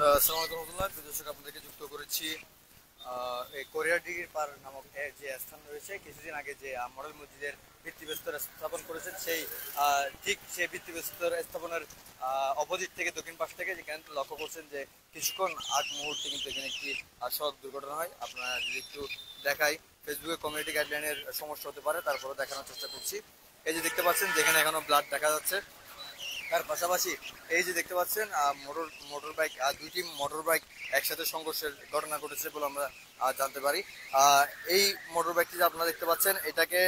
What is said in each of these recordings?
আসসালামু আলাইকুম রহমতুল্লাহ। দর্শক, আপনাদেরকে যুক্ত করেছি এই কোরিয়াডিগির পার নামক যে স্থান রয়েছে। কিছুদিন আগে যে মডেল মসজিদের ভিত্তিপ্রস্তর স্থাপন করেছেন, ঠিক সেই ভিত্তিপ্রস্তর স্থাপনের অপোজিট থেকে দক্ষিণ পাশ থেকে যেখানে লক্ষ্য করছেন যে কিছুক্ষণ আগ মুহূর্তে কিন্তু এখানে একটি সড়ক দুর্ঘটনা হয়। আপনারা যদি একটু দেখাই, ফেসবুকে কমিউনিটি গাইডলাইনের সমস্যা হতে পারে, তারপরে দেখানোর চেষ্টা করছি। এই যে দেখতে পাচ্ছেন যেখানে এখনো ব্লাড দেখা যাচ্ছে, তার পাশাপাশি এই যে দেখতে পাচ্ছেন মোটর বাইক, দুইটি মোটর বাইক একসাথে সংঘর্ষের ঘটনা ঘটেছে বলে আমরা জানতে পারি। এই মোটর বাইকটি যে আপনারা দেখতে পাচ্ছেন, এটাকে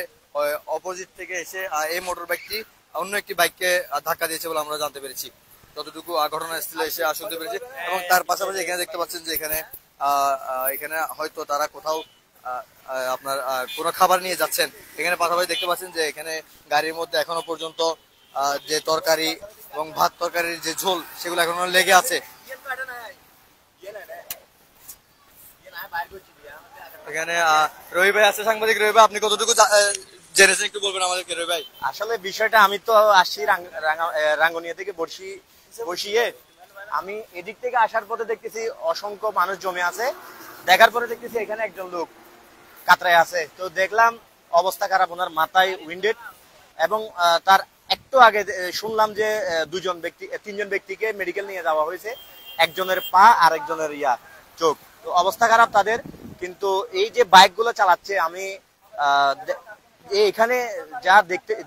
অপোজিট থেকে এসে এই মোটর বাইকটি অন্য একটি বাইককে ধাক্কা দিয়েছে বলে আমরা জানতে পেরেছি, যতটুকু ঘটনাস্থলে এসে শুনতে পেরেছি। এবং তার পাশাপাশি এখানে দেখতে পাচ্ছেন যে এখানে হয়তো তারা কোথাও আপনার কোনো খাবার নিয়ে যাচ্ছেন। এখানে পাশাপাশি দেখতে পাচ্ছেন যে এখানে গাড়ির মধ্যে এখনো পর্যন্ত যে তরকারি এবং ভাত তরকারির যে ঝোল, সেগুলো এখনো লেগে আছে। এখানে রবি ভাই আছে, সাংবাদিক রবি ভাই, আপনি কতটুকু জেনেছেন একটু বলবেন আমাদেরকে রবি ভাই? আসলে বিষয়টা, আমি তো আসছি রাঙ্গুনিয়া থেকে বসিয়ে আমি এদিক থেকে আসার পথে দেখতেছি অসংখ্য মানুষ জমে আছে। দেখার পরে দেখতেছি এখানে একজন লোক কাতরায় আছে। তো দেখলাম অবস্থা খারাপ, ওনার মাথায় উইন্ডেড, এবং তার একটু আগে শুনলাম যে তিনজন ব্যক্তিকে মেডিকেল নিয়ে যাওয়া হয়েছে, একজনের পা আর একজনের চোখ। তো অবস্থা খারাপ তাদের। কিন্তু এই যে বাইক গুলো চালাচ্ছে, আমি এখানে যা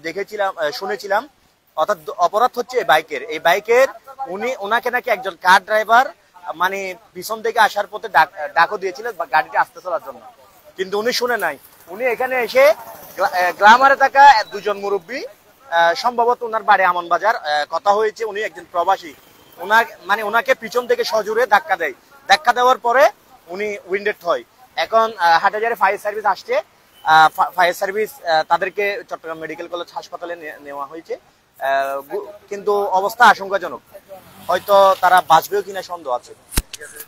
দেখেছিলাম শুনেছিলাম, অর্থাৎ অপরাধ হচ্ছে এই বাইকের ওনাকে নাকি একজন কার ড্রাইভার মানে পিছন থেকে আসার পথে ডাকও দিয়েছিল গাড়িটি আসতে চলার জন্য, কিন্তু উনি শুনে নাই। উনি এখানে এসে গ্রামারে থাকা দুজন মুরব্বী, সম্ভবত ওনার বাড়ি আমনবাজার, কথা হয়েছে উনি একজন প্রবাসী, ওনাকে পিছন থেকে সজোরে ধাক্কা দেওয়ার পরে উনি উইন্ডেড হয়। এখন হাটহাজারী ফায়ার সার্ভিস আসছে, ফায়ার সার্ভিস তাদেরকে চট্টগ্রাম মেডিকেল কলেজ হাসপাতালে নেওয়া হয়েছে, কিন্তু অবস্থা আশঙ্কাজনক, হয়তো তারা বাঁচবেও কিনা সন্দেহ আছে।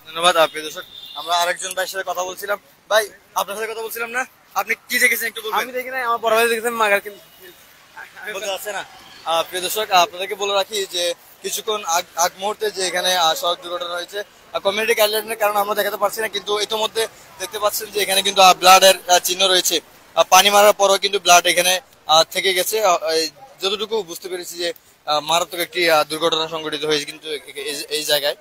ধন্যবাদ। দর্শক, আমরা আরেকজন ভাইয়ের সাথে কথা বলছিলাম। ভাই, আপনার সাথে কথা বলছিলাম না, আপনি কি দেখেছেন একটু বলবেন? আমি দেখি না, আমার বড় ভাই দেখেছেন, মাগার কিন্তু বলতে আছে না। প্রিয় দর্শক, আপনাদেরকে বলে রাখি যে কিছুক্ষণ আগ মুহূর্তে যে এখানে সড়ক দুর্ঘটনা হয়েছে, কমিউনিটি গাইডলাইনের কারণে আমরা দেখাতে পারছি না, কিন্তু ইতিমধ্যে দেখতে পাচ্ছেন যে এখানে কিন্তু ব্লাডের চিহ্ন রয়েছে। পানি মারার পরও কিন্তু ব্লাড এখানে থেকে গেছে। যতটুকু বুঝতে পেরেছি যে মারাত্মক একটি দুর্ঘটনা সংঘটিত হয়েছে কিন্তু এই জায়গায়।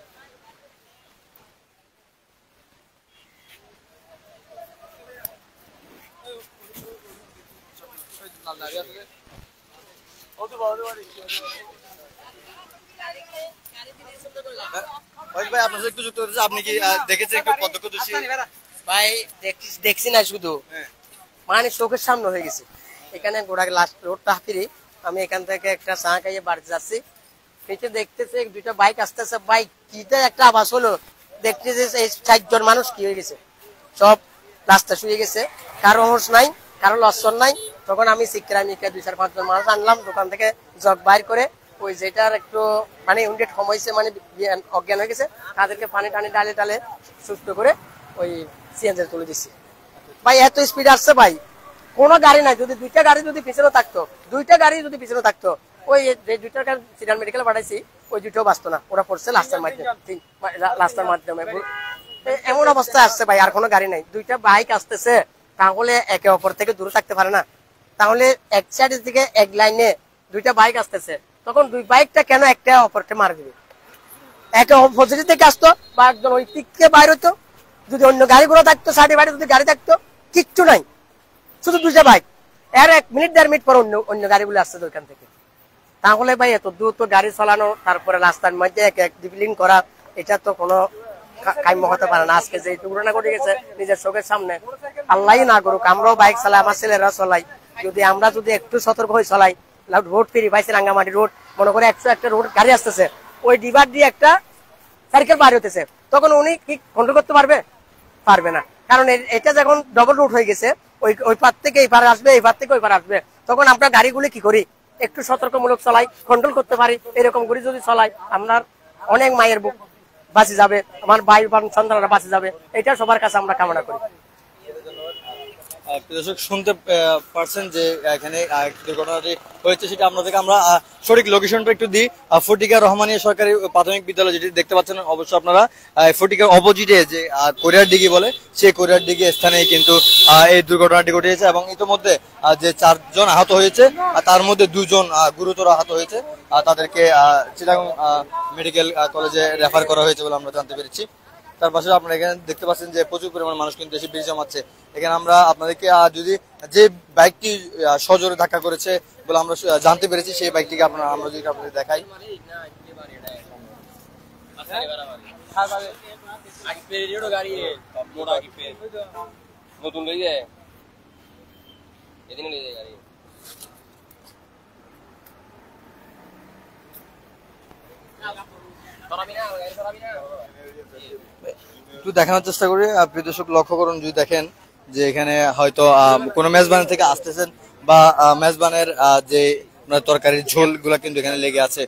আপনি কি দেখেছেন একটু প্রত্যক্ষদর্শী? ভাই দেখছি না, শুধু মানে চোখের সামনে হয়ে গেছে। এখানে গোড়া লাস্ট রোডটা হাতিরি, আমি এখান থেকে একটা চা খাইয়ে বাড়িতে যাচ্ছি, নিচে দেখতেছে দুইটা বাইক আসতেছে, বাইক কিটা একটা আওয়াজ হলো, দেখতেছে এই 4 জন মানুষ কি হয়ে গেছে, সব রাস্তা শুয়ে গেছে, কারো হোশ নাই, কারো লক্ষণ নাই। তখন আমি সিক্রামিকে 2-4-5 জন মানুষ আনলাম দোকান থেকে, জগ বাইর করে ওই যেটার একটু মানে উইন্ডেড হয়েছে, মানে অজ্ঞান হয়ে গেছে, তাদেরকে পানি টানি ডালে সুস্থ করে ওই সিএনজি তুলে দিচ্ছি। ভাই এত স্পিড আসছে ভাই, কোনো গাড়ি নাই। যদি দুইটা গাড়ি যদি পিছনে থাকতো, ওই যে দুইটা গাড়ি সিডান মেডিকেলে পাঠাইছি, ওই দুইটাও বাঁচতো না, ওরা পড়ছে রাস্তার মাধ্যমে। এমন অবস্থা আসছে ভাই, আর কোনো গাড়ি নাই, দুইটা বাইক আসতেছে, তাহলে একে অপর থেকে দূরে থাকতে পারে না? তাহলে এক সাইডের দিকে এক লাইনে দুইটা বাইক আসতেছে, তখন দুই বাইকটা কেন একটা অপরকে মার দিবে? একে অপোজিট থেকে আসতো বা একজন ওই দিক থেকে বাইর হতো, যদি অন্য গাড়িগুলো থাকতো, সাইডে বাইরে যদি গাড়ি থাকতো, কিচ্ছু নাই, শুধু দুইটা বাইক, এর 1-1.5 মিনিট পর অন্য গাড়িগুলো আসছে ওইখান থেকে। তাহলে ভাই এত দ্রুত গাড়ি চালানো, তারপরে রাস্তার মধ্যে এক ডিভিলিং করা, এটা তো কোনো কাম্য হতে পারে না। আজকে যে দুর্ঘটনা ঘটে গেছে নিজের চোখের সামনে, আল্লাহই না করুক, আমরাও বাইক চালাই, আমার ছেলেরা চালাই, আমরা যদি একটু সতর্ক হয়ে চালাই, রোড ফ্রি পাইছে, রাঙ্গামাটি রোড, মনে করে 100 একটা রোড গাড়ি আসতেছে, ওই ডিভার দিয়ে একটা সাইকেল বার হতেছে, তখন উনি কি কন্ট্রোল করতে পারবে না, কারণ এটা যখন ডবল রুট হয়ে গেছে, ওই পার থেকে এই পার আসবে, এই পার থেকে ওই পার আসবে, তখন আমরা গাড়িগুলি কি করি, একটু সতর্কমূলক চলাই, কন্ট্রোল করতে পারি, এরকম করে যদি চলাই, আপনার অনেক মায়ের বুক বাঁচে যাবে, আমার ভাই সন্তানরা বাঁচে যাবে, এটা সবার কাছে আমরা কামনা করি। দর্শক শুনতে পারছেন যে এখানে দুর্ঘটনাটি হয়েছে, সেটা আপনাদেরকে আমরা সঠিক লোকেশনটা একটু দিই। ফটিকা রহমানিয়া সরকারি প্রাথমিক বিদ্যালয় যেটি দেখতে পাচ্ছেন অবশ্যই আপনারা, ফটিকার অপোজিটে যে কোরিয়ার দিঘি বলে সেই কোরিয়ার দিঘি স্থানে কিন্তু এই দুর্ঘটনাটি ঘটেছে এবং ইতিমধ্যে যে 4 জন আহত হয়েছে তার মধ্যে 2 জন গুরুতর আহত হয়েছে। তাদেরকে চিটাগং মেডিকেল কলেজে রেফার করা হয়েছে বলে আমরা জানতে পেরেছি। তার পাশে আপনারা এখানে দেখতে পাচ্ছেন যে প্রচুর পরিমাণ মানুষ কিন্তু এসে ভিড় জমাচ্ছে। এখানে আমরা আপনাদেরকে যদি যে বাইকটি সজোরে ধাক্কা করেছে বলে আমরা জানতে পেরেছি, সেই বাইকটিকে আমরা যদি আপনাদের দেখাই। একটু দেখানোর চেষ্টা করি, প্রিয় দর্শক লক্ষ্য করুন, যদি দেখেন যে এখানে হয়তো কোনো মেজবান থেকে আসতেছেন বা মেজবানের যে তরকারির ঝোল গুলা কিন্তু এখানে লেগে আছে।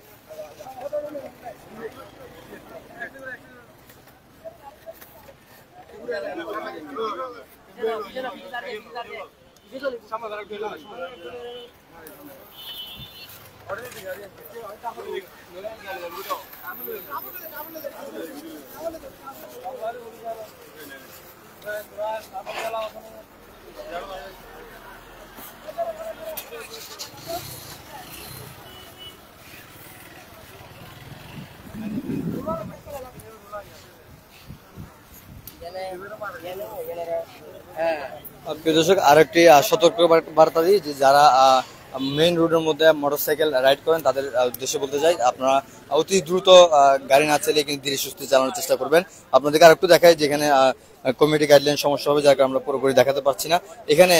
প্রিয় দর্শক আরেকটি সতর্ক বার্তা দিই যে যারা মেইন রোডের মধ্যে মোটরসাইকেল রাইড করেন তাদের উদ্দেশ্যে বলতে চাই, আপনারা অতি দ্রুত গাড়ি না চালিয়ে কিন্তু ধীরে সুস্থে চালানোর চেষ্টা করবেন। আপনাদেরকে আরেকটু দেখাই যেখানে কমিটি গাইডলাইন সমস্যা হবে, যার কারণে আমরা পুরোপুরি দেখাতে পারছি না। এখানে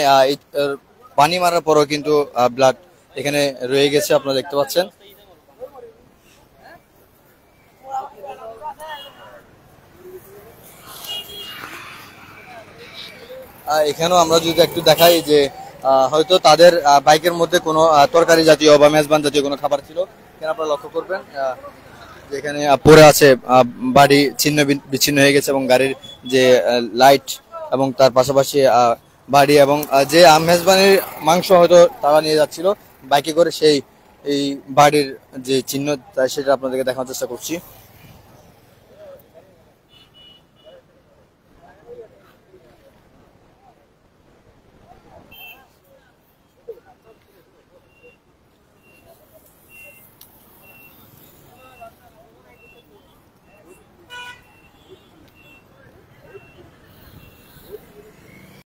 পানি মারার পরও কিন্তু ব্লাড এখানে রয়ে গেছে, আপনারা দেখতে পাচ্ছেন। এখানেও আমরা যদি একটু দেখাই যে হয়তো তাদের বাইকের মধ্যে কোনো তরকারি জাতীয় বা মেজবান জাতীয় কোনো খাবার ছিল, এখানে আপনারা লক্ষ্য করবেন যেখানে পড়ে আছে, বাড়ি ছিন্ন বিচ্ছিন্ন হয়ে গেছে এবং গাড়ির যে লাইট এবং তার পাশাপাশি বাড়ি এবং যে মেজবানের মাংস হয়তো তারা নিয়ে যাচ্ছিল বাইকে করে, সেই এই বাড়ির যে চিহ্ন সেটা আপনাদেরকে দেখানোর চেষ্টা করছি।